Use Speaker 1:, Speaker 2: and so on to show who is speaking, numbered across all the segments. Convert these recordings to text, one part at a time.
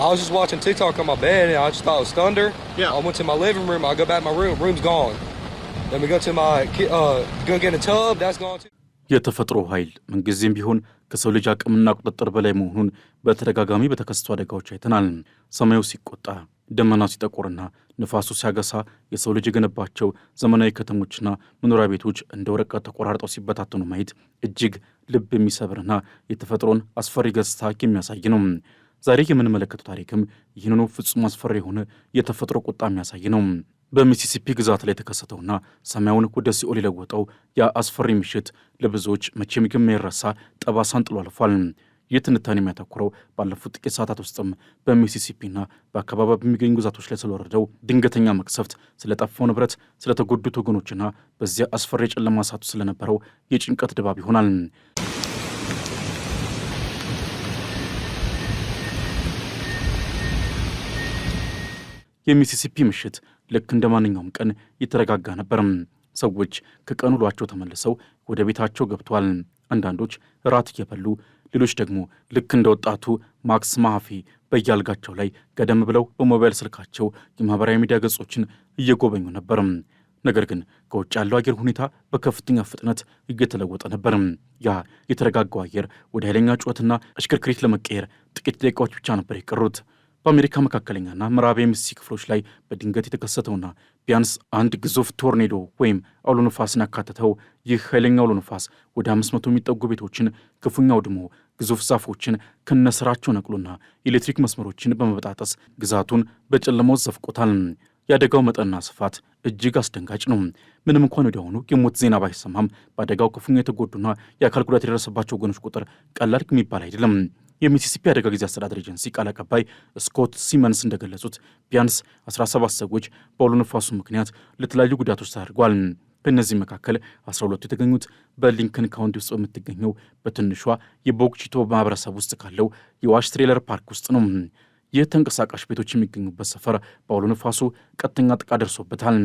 Speaker 1: I was just watching TikTok on my bed, and I just thought it was thunder.
Speaker 2: Yeah.
Speaker 1: I went to my living room. I go back to my room. Room's gone. Then we go to my go get a tub. That's gone too.
Speaker 3: የተፈጥሮ ኃይል ምንጊዜም ቢሆን ከሰው ልጅ አቅምና ቁጥጥር በላይ መሆኑን በተደጋጋሚ በተከሰቱ አደጋዎች አይተናል። ሰማዩ ሲቆጣ፣ ደመናው ሲጠቁርና ንፋሱ ሲያገሳ የሰው ልጅ የገነባቸው ዘመናዊ ከተሞችና መኖሪያ ቤቶች እንደ ወረቀት ተቆራርጠው ሲበታተኑ ማየት እጅግ ልብ የሚሰብርና የተፈጥሮን አስፈሪ ገጽታ የሚያሳይ ነው። ዛሬ የምንመለከተው ታሪክም ይህንኑ ፍጹም አስፈሪ የሆነ የተፈጥሮ ቁጣ የሚያሳይ ነው። በሚሲሲፒ ግዛት ላይ የተከሰተውና ሰማዩን ወደ ሲኦል የለወጠው የአስፈሪ ምሽት ለብዙዎች መቼም የማይረሳ ጠባሳን ጥሎ አልፏል። ይህ ትንታኔ የሚያተኩረው ባለፉት ጥቂት ሰዓታት ውስጥም በሚሲሲፒና በአካባቢ በሚገኙ ግዛቶች ላይ ስለወረደው ድንገተኛ መቅሰፍት፣ ስለጠፋው ንብረት፣ ስለተጎዱት ወገኖችና በዚያ አስፈሪ የጨለማ ሰዓት ውስጥ ስለነበረው የጭንቀት ድባብ ይሆናል። የሚሲሲፒ ምሽት ልክ እንደ ማንኛውም ቀን የተረጋጋ ነበር። ሰዎች ከቀኑ ውሏቸው ተመልሰው ወደ ቤታቸው ገብተዋል። አንዳንዶች ራት እየበሉ፣ ሌሎች ደግሞ ልክ እንደ ወጣቱ ማክስ ማሃፌ በየአልጋቸው ላይ ገደም ብለው በሞባይል ስልካቸው የማህበራዊ ሚዲያ ገጾችን እየጎበኙ ነበር። ነገር ግን ከውጭ ያለው አየር ሁኔታ በከፍተኛ ፍጥነት እየተለወጠ ነበር። ያ የተረጋጋው አየር ወደ ኃይለኛ ጩኸትና እሽክርክሪት ለመቀየር ጥቂት ደቂቃዎች ብቻ ነበር የቀሩት። በአሜሪካ መካከለኛና ምዕራብ የሚሲሲፒ ክፍሎች ላይ በድንገት የተከሰተውና ቢያንስ አንድ ግዙፍ ቶርኔዶ ወይም አውሎ ነፋስን ያካተተው ይህ ኃይለኛ አውሎ ነፋስ ወደ 500 የሚጠጉ ቤቶችን ክፉኛ አውድሞ ግዙፍ ዛፎችን ከነስራቸው ነቅሎና የኤሌክትሪክ መስመሮችን በመበጣጠስ ግዛቱን በጨለማው ዘፍቆታል። የአደጋው መጠንና ስፋት እጅግ አስደንጋጭ ነው። ምንም እንኳን ወዲያውኑ የሞት ዜና ባይሰማም በአደጋው ክፉኛ የተጎዱና የአካል ጉዳት የደረሰባቸው ወገኖች ቁጥር ቀላል የሚባል አይደለም። የሚሲሲፒ አደጋ ጊዜ አስተዳደር ኤጀንሲ ቃል አቀባይ ስኮት ሲመንስ እንደገለጹት ቢያንስ 17 ሰዎች በአውሎ ነፋሱ ምክንያት ለተለያዩ ጉዳቶች ተዳርገዋል። ከእነዚህ መካከል 12ቱ የተገኙት በሊንከን ካውንቲ ውስጥ በምትገኘው በትንሿ የቦክቺቶ ማህበረሰብ ውስጥ ካለው የዋሽ ትሬለር ፓርክ ውስጥ ነው። ይህ ተንቀሳቃሽ ቤቶች የሚገኙበት ሰፈር በአውሎ ነፋሱ ቀጥተኛ ጥቃት ደርሶበታል።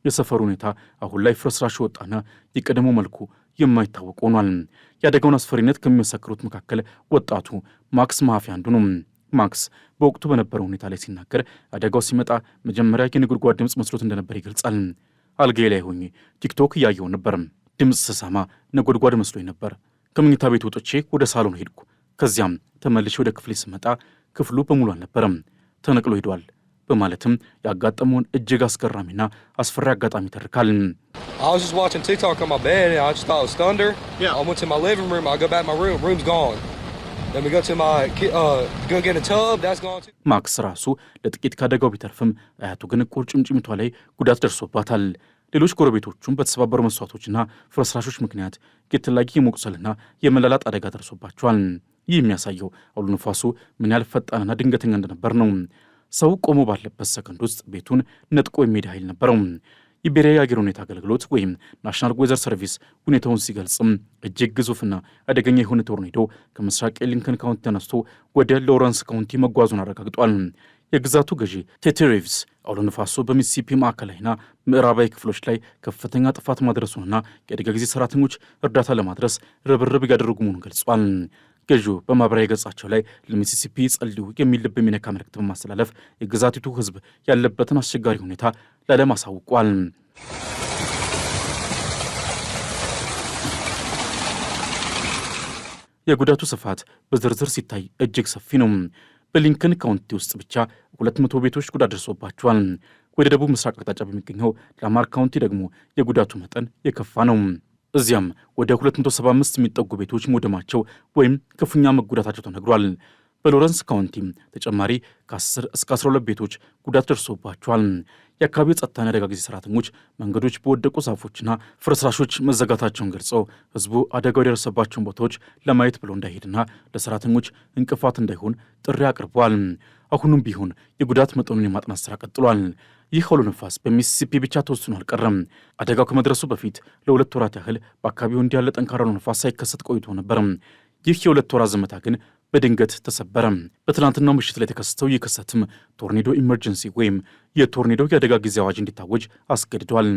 Speaker 3: የሰፈሩ ሁኔታ አሁን ላይ ፍርስራሽ ወጣና የቀደሞ መልኩ የማይታወቅ ሆኗል። የአደጋውን አስፈሪነት ከሚመሰክሩት መካከል ወጣቱ ማክስ ማሃፌ አንዱ ነው። ማክስ በወቅቱ በነበረው ሁኔታ ላይ ሲናገር አደጋው ሲመጣ መጀመሪያ የነጎድጓድ ድምፅ መስሎት እንደነበር ይገልጻል። አልጋዬ ላይ ሆኜ ቲክቶክ እያየው ነበር። ድምፅ ስሰማ ነጎድጓድ መስሎኝ ነበር። ከመኝታ ቤት ወጥቼ ወደ ሳሎን ሄድኩ። ከዚያም ተመልሼ ወደ ክፍሌ ስመጣ ክፍሉ በሙሉ አልነበረም፣ ተነቅሎ ሄዷል በማለትም ያጋጠመውን እጅግ አስገራሚና አስፈሪ አጋጣሚ ይተርካል።
Speaker 1: I was just watching TikTok on my bed, and I just thought it was thunder.
Speaker 2: Yeah.
Speaker 1: I went to my living room. I go back to my room. Room's gone. Then we go to my go get a tub. That's gone too.
Speaker 3: ማክስ ራሱ ለጥቂት ካደጋው ቢተርፍም አያቱ ግን ቁርጭምጭሚቷ ላይ ጉዳት ደርሶባታል። ሌሎች ጎረቤቶቹም በተሰባበሩ መስዋዕቶችና ፍርስራሾች ምክንያት የተለያየ የመቁሰልና የመላላጥ አደጋ ደርሶባቸዋል። ይህ የሚያሳየው አውሎ ነፋሱ ምን ያህል ፈጣንና ድንገተኛ እንደነበር ነው። ሰው ቆሞ ባለበት ሰከንድ ውስጥ ቤቱን ነጥቆ የሚሄድ ኃይል ነበረው። የብሔራዊ የአየር ሁኔታ አገልግሎት ወይም ናሽናል ዌዘር ሰርቪስ ሁኔታውን ሲገልጽም እጅግ ግዙፍና አደገኛ የሆነ ቶርኔዶ ከምስራቅ የሊንከን ካውንቲ ተነስቶ ወደ ሎረንስ ካውንቲ መጓዙን አረጋግጧል። የግዛቱ ገዢ ቴድ ሪቭስ አውሎ ነፋሱ በሚሲሲፒ ማዕከላዊና ምዕራባዊ ክፍሎች ላይ ከፍተኛ ጥፋት ማድረሱንና የአደጋ ጊዜ ሰራተኞች እርዳታ ለማድረስ ርብርብ እያደረጉ መሆኑን ገልጿል። ገዢው በማህበራዊ ገጻቸው ላይ ለሚሲሲፒ ጸልዩ የሚል ልብ የሚነካ መልእክት በማስተላለፍ የግዛቲቱ ሕዝብ ያለበትን አስቸጋሪ ሁኔታ ለዓለም አሳውቋል። የጉዳቱ ስፋት በዝርዝር ሲታይ እጅግ ሰፊ ነው። በሊንከን ካውንቲ ውስጥ ብቻ 200 ቤቶች ጉዳት ደርሶባቸዋል። ወደ ደቡብ ምስራቅ አቅጣጫ በሚገኘው ላማር ካውንቲ ደግሞ የጉዳቱ መጠን የከፋ ነው። እዚያም ወደ 275 የሚጠጉ ቤቶች መውደማቸው ወይም ክፉኛ መጉዳታቸው ተነግሯል። በሎረንስ ካውንቲ ተጨማሪ ከ10 እስከ 12 ቤቶች ጉዳት ደርሶባቸዋል። የአካባቢው ጸጥታና አደጋ ጊዜ ሰራተኞች መንገዶች በወደቁ ዛፎችና ፍርስራሾች መዘጋታቸውን ገልጸው ህዝቡ አደጋው የደረሰባቸውን ቦታዎች ለማየት ብሎ እንዳይሄድና ለሰራተኞች እንቅፋት እንዳይሆን ጥሪ አቅርበዋል። አሁንም ቢሆን የጉዳት መጠኑን የማጥናት ስራ ቀጥሏል። ይህ አውሎ ነፋስ በሚሲሲፒ ብቻ ተወስኖ አልቀረም። አደጋው ከመድረሱ በፊት ለ2 ወራት ያህል በአካባቢው እንዲህ ያለ ጠንካራ አውሎ ነፋስ ሳይከሰት ቆይቶ ነበር። ይህ የ2 ወራት ዝምታ ግን በድንገት ተሰበረ። በትናንትናው ምሽት ላይ የተከሰተው ይህ ክስተትም ቶርኔዶ ኢመርጀንሲ ወይም የቶርኔዶ የአደጋ ጊዜ አዋጅ እንዲታወጅ አስገድዷል።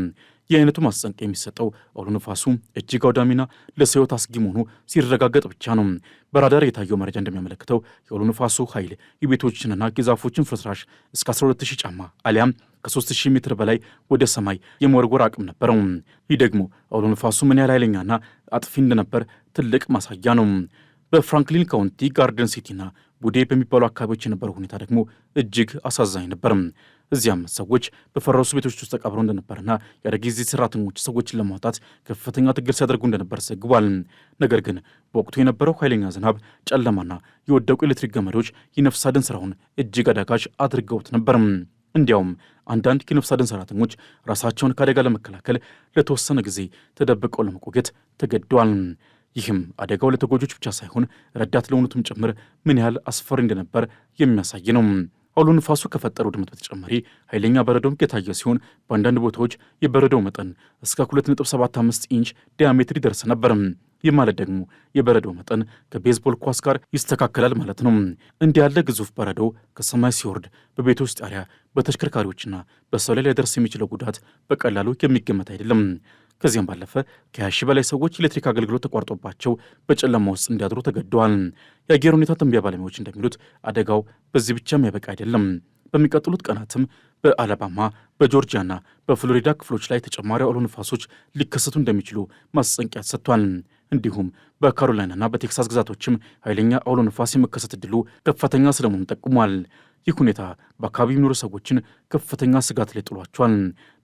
Speaker 3: የአይነቱ ማስጠንቀቂያ የሚሰጠው አውሎ ነፋሱ እጅግ አውዳሚና ለሰው ሕይወት አስጊ መሆኑ ሲረጋገጥ ብቻ ነው። በራዳር የታየው መረጃ እንደሚያመለክተው የአውሎ ነፋሱ ኃይል የቤቶችንና የዛፎችን ፍርስራሽ እስከ 12000 ጫማ አሊያም ከ3000 ሜትር በላይ ወደ ሰማይ የመወርወር አቅም ነበረው። ይህ ደግሞ አውሎ ነፋሱ ምን ያህል ኃይለኛና አጥፊ እንደነበር ትልቅ ማሳያ ነው። በፍራንክሊን ካውንቲ ጋርደን ሲቲና ቡዴ በሚባሉ አካባቢዎች የነበረው ሁኔታ ደግሞ እጅግ አሳዛኝ ነበር። እዚያም ሰዎች በፈረሱ ቤቶች ውስጥ ተቀብረው እንደነበርና የአደጋ ጊዜ ሰራተኞች ሰዎችን ለማውጣት ከፍተኛ ትግል ሲያደርጉ እንደነበር ዘግቧል። ነገር ግን በወቅቱ የነበረው ኃይለኛ ዝናብ፣ ጨለማና የወደቁ ኤሌክትሪክ ገመዶች የነፍስ አድን ስራውን እጅግ አዳጋች አድርገውት ነበር። እንዲያውም አንዳንድ የነፍስ አድን ሰራተኞች ራሳቸውን ከአደጋ ለመከላከል ለተወሰነ ጊዜ ተደብቀው ለመቆየት ተገደዋል። ይህም አደጋው ለተጎጆች ብቻ ሳይሆን ረዳት ለሆኑትም ጭምር ምን ያህል አስፈሪ እንደነበር የሚያሳይ ነው። አውሎ ንፋሱ ከፈጠረው ውድመት በተጨማሪ ኃይለኛ በረዶም የታየ ሲሆን በአንዳንድ ቦታዎች የበረዶው መጠን እስከ 2.75 ኢንች ዲያሜትር ይደርስ ነበር። ይህ ማለት ደግሞ የበረዶው መጠን ከቤዝቦል ኳስ ጋር ይስተካከላል ማለት ነው። እንዲህ ያለ ግዙፍ በረዶ ከሰማይ ሲወርድ በቤቶች ጣሪያ፣ በተሽከርካሪዎችና በሰው ላይ ሊያደርስ የሚችለው ጉዳት በቀላሉ የሚገመት አይደለም። ከዚያም ባለፈ ከ20 በላይ ሰዎች ኤሌክትሪክ አገልግሎት ተቋርጦባቸው በጨለማ ውስጥ እንዲያድሩ ተገደዋል። የአየር ሁኔታ ትንበያ ባለሙያዎች እንደሚሉት አደጋው በዚህ ብቻ የሚያበቃ አይደለም። በሚቀጥሉት ቀናትም በአላባማ በጆርጂያና በፍሎሪዳ ክፍሎች ላይ ተጨማሪ አውሎ ነፋሶች ሊከሰቱ እንደሚችሉ ማስጠንቀቂያ ሰጥቷል። እንዲሁም በካሮላይናና በቴክሳስ ግዛቶችም ኃይለኛ አውሎ ነፋስ የመከሰት ዕድሉ ከፍተኛ ስለመሆኑ ጠቁሟል። ይህ ሁኔታ በአካባቢ የሚኖሩ ሰዎችን ከፍተኛ ስጋት ላይ ጥሏቸዋል።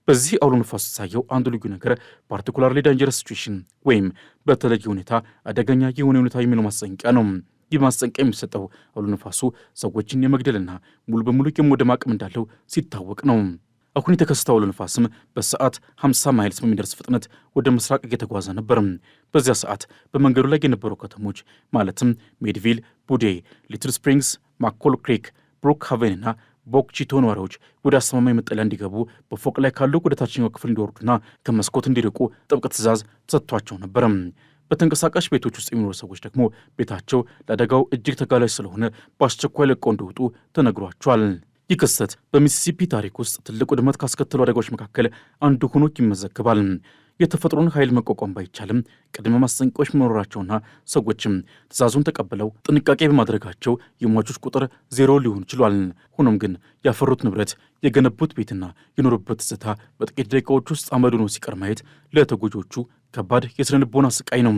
Speaker 3: በዚህ አውሎ ነፋስ የተሳየው አንዱ ልዩ ነገር ፓርቲኩላርሊ ዳንጀረስ ሲቹዌሽን ወይም በተለየ ሁኔታ አደገኛ የሆነ ሁኔታ የሚለው ማስጠንቀቂያ ነው። ይህ ማስጠንቀቂያ የሚሰጠው አውሎ ነፋሱ ሰዎችን የመግደልና ሙሉ በሙሉ የመውደም አቅም እንዳለው ሲታወቅ ነው። አሁን የተከሰተው አውሎ ነፋስም በሰዓት 50 ማይልስ በሚደርስ ፍጥነት ወደ ምስራቅ እየተጓዘ ነበር። በዚያ ሰዓት በመንገዱ ላይ የነበሩ ከተሞች ማለትም ሜድቪል፣ ቡዴ፣ ሊትል ስፕሪንግስ፣ ማኮል ክሪክ፣ ብሩክ ሃቬንና ቦክቺቶ ነዋሪዎች ወደ አስተማማኝ መጠለያ እንዲገቡ በፎቅ ላይ ካሉ ወደ ታችኛው ክፍል እንዲወርዱና ከመስኮት እንዲርቁ ጥብቅ ትዕዛዝ ተሰጥቷቸው ነበር። በተንቀሳቃሽ ቤቶች ውስጥ የሚኖሩ ሰዎች ደግሞ ቤታቸው ለአደጋው እጅግ ተጋላጭ ስለሆነ በአስቸኳይ ለቀው እንዲወጡ ተነግሯቸዋል። ይህ ክስተት በሚሲሲፒ ታሪክ ውስጥ ትልቅ ውድመት ካስከተሉ አደጋዎች መካከል አንዱ ሆኖ ይመዘግባል። የተፈጥሮን ኃይል መቋቋም ባይቻልም ቅድመ ማስጠንቀቂያዎች መኖራቸውና ሰዎችም ትዕዛዙን ተቀብለው ጥንቃቄ በማድረጋቸው የሟቾች ቁጥር 0 ሊሆን ችሏል። ሆኖም ግን ያፈሩት ንብረት፣ የገነቡት ቤትና የኖሩበት ትዝታ በጥቂት ደቂቃዎች ውስጥ አመድ ሆኖ ሲቀር ማየት ለተጎጆቹ ከባድ የስነ ልቦና ስቃይ ነው።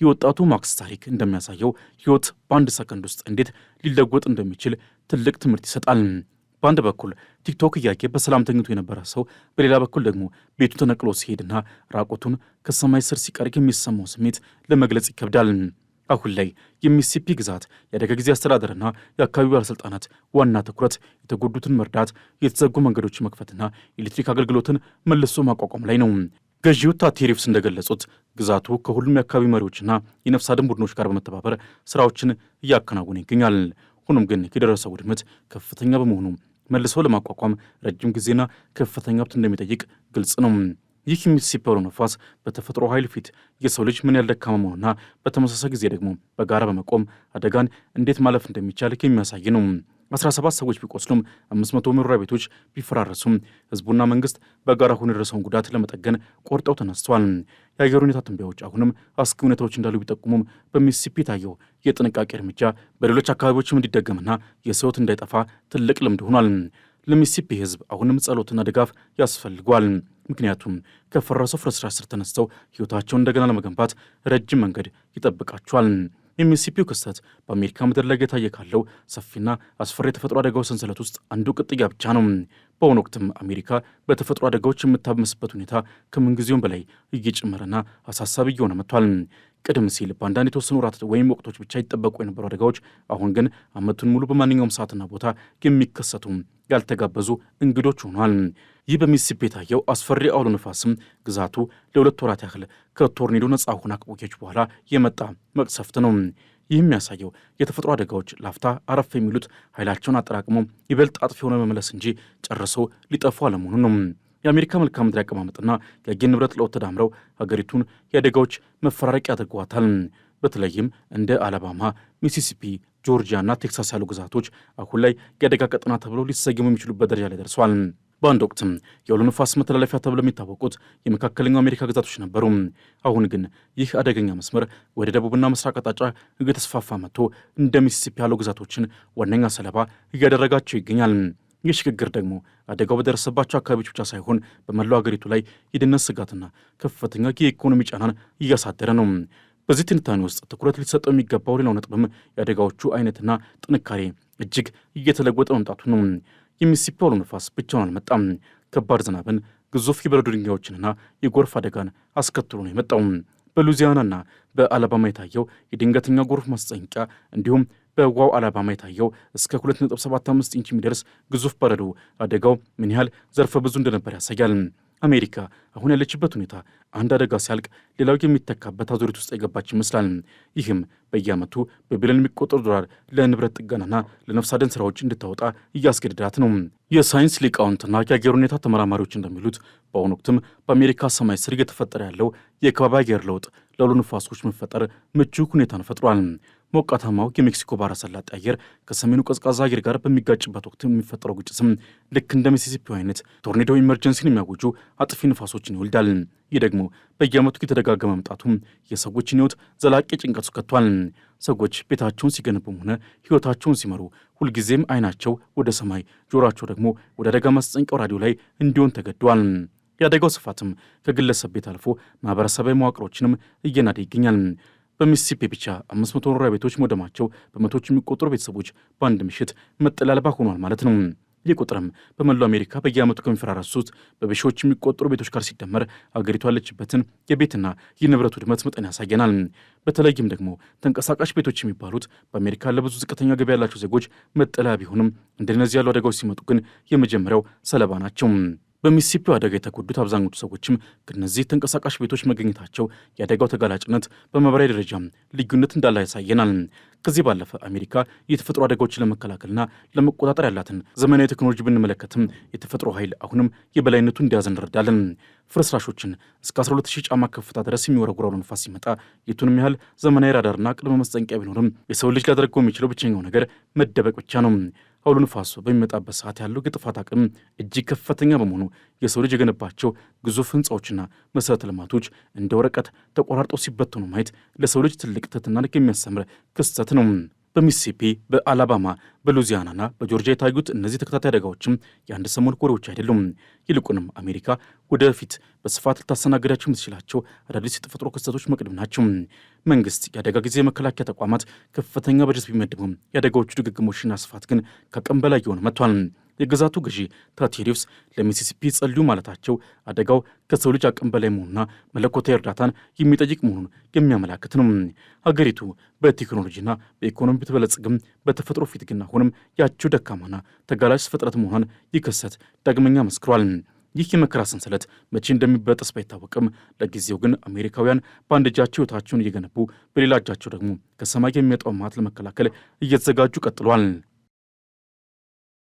Speaker 3: የወጣቱ ማክስ ታሪክ እንደሚያሳየው ሕይወት በአንድ ሰከንድ ውስጥ እንዴት ሊለወጥ እንደሚችል ትልቅ ትምህርት ይሰጣል። በአንድ በኩል ቲክቶክ እያየ በሰላም ተኝቶ የነበረ ሰው፣ በሌላ በኩል ደግሞ ቤቱ ተነቅሎ ሲሄድና ራቆቱን ከሰማይ ስር ሲቀርግ የሚሰማው ስሜት ለመግለጽ ይከብዳል። አሁን ላይ የሚሲሲፒ ግዛት የአደጋ ጊዜ አስተዳደርና የአካባቢው ባለሥልጣናት ዋና ትኩረት የተጎዱትን መርዳት፣ የተዘጉ መንገዶች መክፈትና የኤሌክትሪክ አገልግሎትን መልሶ ማቋቋም ላይ ነው። ገዢው ታቲ ሪቭስ እንደገለጹት ግዛቱ ከሁሉም የአካባቢ መሪዎችና የነፍስ አድን ቡድኖች ጋር በመተባበር ስራዎችን እያከናወነ ይገኛል። ሆኖም ግን የደረሰው ውድመት ከፍተኛ በመሆኑ መልሶ ለማቋቋም ረጅም ጊዜና ከፍተኛ ሀብት እንደሚጠይቅ ግልጽ ነው። ይህ የሚሲሲፒ አውሎ ነፋስ በተፈጥሮ ኃይል ፊት የሰው ልጅ ምን ያህል ደካማ መሆኑና በተመሳሳይ ጊዜ ደግሞ በጋራ በመቆም አደጋን እንዴት ማለፍ እንደሚቻል የሚያሳይ ነው። 17 ሰዎች ቢቆስሉም 500 መኖሪያ ቤቶች ቢፈራረሱም ህዝቡና መንግስት በጋራ ሆኖ የደረሰውን ጉዳት ለመጠገን ቆርጠው ተነስተዋል። የአየር ሁኔታ ትንበያዎች አሁንም አስጊ ሁኔታዎች እንዳሉ ቢጠቁሙም በሚሲሲፒ የታየው የጥንቃቄ እርምጃ በሌሎች አካባቢዎችም እንዲደገምና የሰው ሕይወት እንዳይጠፋ ትልቅ ልምድ ሆኗል። ለሚሲሲፒ ህዝብ አሁንም ጸሎትና ድጋፍ ያስፈልጓል። ምክንያቱም ከፈረሰው ፍርስራሽ ስር ተነስተው ህይወታቸውን እንደገና ለመገንባት ረጅም መንገድ ይጠብቃቸዋል። የሚሲሲፒው ክስተት በአሜሪካ ምድር ላይ የታየ ካለው ሰፊና አስፈሪ የተፈጥሮ አደጋዎች ሰንሰለት ውስጥ አንዱ ቅጥያ ብቻ ነው። በአሁኑ ወቅትም አሜሪካ በተፈጥሮ አደጋዎች የምታመስበት ሁኔታ ከምንጊዜውም በላይ እየጨመረና አሳሳቢ እየሆነ መጥቷል። ቀደም ሲል በአንዳንድ የተወሰኑ ወራት ወይም ወቅቶች ብቻ ይጠበቁ የነበሩ አደጋዎች አሁን ግን ዓመቱን ሙሉ በማንኛውም ሰዓትና ቦታ የሚከሰቱ ያልተጋበዙ እንግዶች ሆኗል። ይህ በሚሲሲፒ የታየው አስፈሪ አውሎ ነፋስም ግዛቱ ለ2 ወራት ያህል ከቶርኔዶ ነጻ ሆና ከቆየች በኋላ የመጣ መቅሰፍት ነው። ይህ የሚያሳየው የተፈጥሮ አደጋዎች ላፍታ አረፍ የሚሉት ኃይላቸውን አጠራቅመው ይበልጥ አጥፊ ሆነ መመለስ እንጂ ጨርሶ ሊጠፉ አለመሆኑ ነው። የአሜሪካ መልክዓ ምድር አቀማመጥና የአየር ንብረት ለውጥ ተዳምረው ሀገሪቱን የአደጋዎች መፈራረቂያ አድርገዋታል። በተለይም እንደ አላባማ፣ ሚሲሲፒ፣ ጆርጂያና ቴክሳስ ያሉ ግዛቶች አሁን ላይ የአደጋ ቀጠና ተብለው ሊሰየሙ የሚችሉበት ደረጃ ላይ ደርሷል። በአንድ ወቅትም የአውሎ ነፋስ መተላለፊያ ተብለው የሚታወቁት የመካከለኛው አሜሪካ ግዛቶች ነበሩ። አሁን ግን ይህ አደገኛ መስመር ወደ ደቡብና ምስራቅ አቅጣጫ እየተስፋፋ መጥቶ እንደ ሚሲሲፒ ያሉ ግዛቶችን ዋነኛ ሰለባ እያደረጋቸው ይገኛል። ይህ ሽግግር ደግሞ አደጋው በደረሰባቸው አካባቢዎች ብቻ ሳይሆን በመላው አገሪቱ ላይ የደህንነት ስጋትና ከፍተኛ የኢኮኖሚ ጫናን እያሳደረ ነው። በዚህ ትንታኔ ውስጥ ትኩረት ሊሰጠው የሚገባው ሌላው ነጥብም የአደጋዎቹ አይነትና ጥንካሬ እጅግ እየተለወጠ መምጣቱ ነው። የሚሲሲፒ አውሎ ነፋስ ብቻውን አልመጣም። ከባድ ዝናብን፣ ግዙፍ የበረዶ ድንጋዮችንና የጎርፍ አደጋን አስከትሎ ነው የመጣው። በሉዚያናና በአላባማ የታየው የድንገተኛ ጎርፍ ማስጠንቀቂያ እንዲሁም በዋው አላባማ የታየው እስከ 2.75 ኢንች የሚደርስ ግዙፍ በረዶ አደጋው ምን ያህል ዘርፈ ብዙ እንደነበር ያሳያል። አሜሪካ አሁን ያለችበት ሁኔታ አንድ አደጋ ሲያልቅ ሌላው የሚተካበት አዙሪት ውስጥ የገባች ይመስላል። ይህም በየዓመቱ በቢሊዮን የሚቆጠሩ ዶላር ለንብረት ጥገናና ለነፍስ አድን ስራዎች እንድታወጣ እያስገድዳት ነው። የሳይንስ ሊቃውንትና የአየር ሁኔታ ተመራማሪዎች እንደሚሉት በአሁኑ ወቅትም በአሜሪካ ሰማይ ስር እየተፈጠረ ያለው የከባቢ አየር ለውጥ ለአውሎ ነፋሶች መፈጠር ምቹ ሁኔታን ፈጥሯል። ሞቃታማው የሜክሲኮ ባህረ ሰላጤ አየር ከሰሜኑ ቀዝቃዛ አየር ጋር በሚጋጭበት ወቅት የሚፈጠረው ግጭትም ልክ እንደ ሚሲሲፒ አይነት ቶርኔዶ ኢመርጀንሲን የሚያውጁ አጥፊ ነፋሶችን ይወልዳል። ይህ ደግሞ በየዓመቱ የተደጋገመ መምጣቱም የሰዎችን ሕይወት ዘላቂ ጭንቀት ውስጥ ከቷል። ሰዎች ቤታቸውን ሲገነቡም ሆነ ሕይወታቸውን ሲመሩ ሁልጊዜም አይናቸው ወደ ሰማይ፣ ጆሯቸው ደግሞ ወደ አደጋ ማስጠንቀቂያው ራዲዮ ላይ እንዲሆን ተገዷል። የአደጋው ስፋትም ከግለሰብ ቤት አልፎ ማህበረሰባዊ መዋቅሮችንም እየናደ ይገኛል። በሚሲሲፒ ብቻ 500 መኖሪያ ቤቶች መውደማቸው በመቶዎች የሚቆጠሩ ቤተሰቦች በአንድ ምሽት መጠለያ አልባ ሆኗል ማለት ነው። ይህ ቁጥርም በመላው አሜሪካ በየዓመቱ ከሚፈራረሱት በሺዎች የሚቆጠሩ ቤቶች ጋር ሲደመር አገሪቱ ያለችበትን የቤትና የንብረት ውድመት መጠን ያሳየናል። በተለይም ደግሞ ተንቀሳቃሽ ቤቶች የሚባሉት በአሜሪካ ለብዙ ዝቅተኛ ገቢ ያላቸው ዜጎች መጠለያ ቢሆንም እንደነዚህ ያሉ አደጋዎች ሲመጡ ግን የመጀመሪያው ሰለባ ናቸው። በሚሲሲፒው አደጋ የተጎዱት አብዛኞቹ ሰዎችም ከነዚህ ተንቀሳቃሽ ቤቶች መገኘታቸው የአደጋው ተጋላጭነት በማህበራዊ ደረጃ ልዩነት እንዳለ ያሳየናል። ከዚህ ባለፈ አሜሪካ የተፈጥሮ አደጋዎችን ለመከላከልና ለመቆጣጠር ያላትን ዘመናዊ ቴክኖሎጂ ብንመለከትም የተፈጥሮ ኃይል አሁንም የበላይነቱ እንዲያዝ እንረዳለን። ፍርስራሾችን እስከ 12000 ጫማ ከፍታ ድረስ የሚወረውር አውሎ ነፋስ ሲመጣ የቱንም ያህል ዘመናዊ ራዳርና ቅድመ ማስጠንቀቂያ ቢኖርም የሰው ልጅ ሊያደርገው የሚችለው ብቸኛው ነገር መደበቅ ብቻ ነው። አውሎ ነፋሱ በሚመጣበት ሰዓት ያለው የጥፋት አቅም እጅግ ከፍተኛ በመሆኑ የሰው ልጅ የገነባቸው ግዙፍ ህንፃዎችና መሰረተ ልማቶች እንደ ወረቀት ተቆራርጠው ሲበተኑ ማየት ለሰው ልጅ ትልቅ ትሕትናን የሚያስተምር ክስተት ነው። በሚሲሲፒ፣ በአላባማ፣ በሉዚያናና በጆርጂያ የታዩት እነዚህ ተከታታይ አደጋዎችም የአንድ ሰሞን ወሬዎች አይደሉም። ይልቁንም አሜሪካ ወደፊት በስፋት ልታስተናግዳቸው የምትችላቸው አዳዲስ የተፈጥሮ ክስተቶች መቅድም ናቸው። መንግስት የአደጋ ጊዜ መከላከያ ተቋማት ከፍተኛ በጀት ቢመድቡም የአደጋዎቹ ድግግሞችና ስፋት ግን ከቀን በላይ የሆነ መጥቷል። የግዛቱ ገዢ ታቴሪፍስ ለሚሲሲፒ ጸልዩ ማለታቸው አደጋው ከሰው ልጅ አቅም በላይ መሆኑና መለኮታዊ እርዳታን የሚጠይቅ መሆኑን የሚያመላክት ነው። ሀገሪቱ በቴክኖሎጂና በኢኮኖሚ ብትበለጽግም በተፈጥሮ ፊት ግን አሁንም ያቸው ደካማና ተጋላጭ ፍጥረት መሆኗን ይከሰት ዳግመኛ መስክሯል። ይህ የመከራ ሰንሰለት መቼ እንደሚበጠስ ባይታወቅም ለጊዜው ግን አሜሪካውያን በአንድ እጃቸው ሕይወታቸውን እየገነቡ በሌላ እጃቸው ደግሞ ከሰማይ የሚመጣውን መዓት ለመከላከል እየተዘጋጁ ቀጥሏል።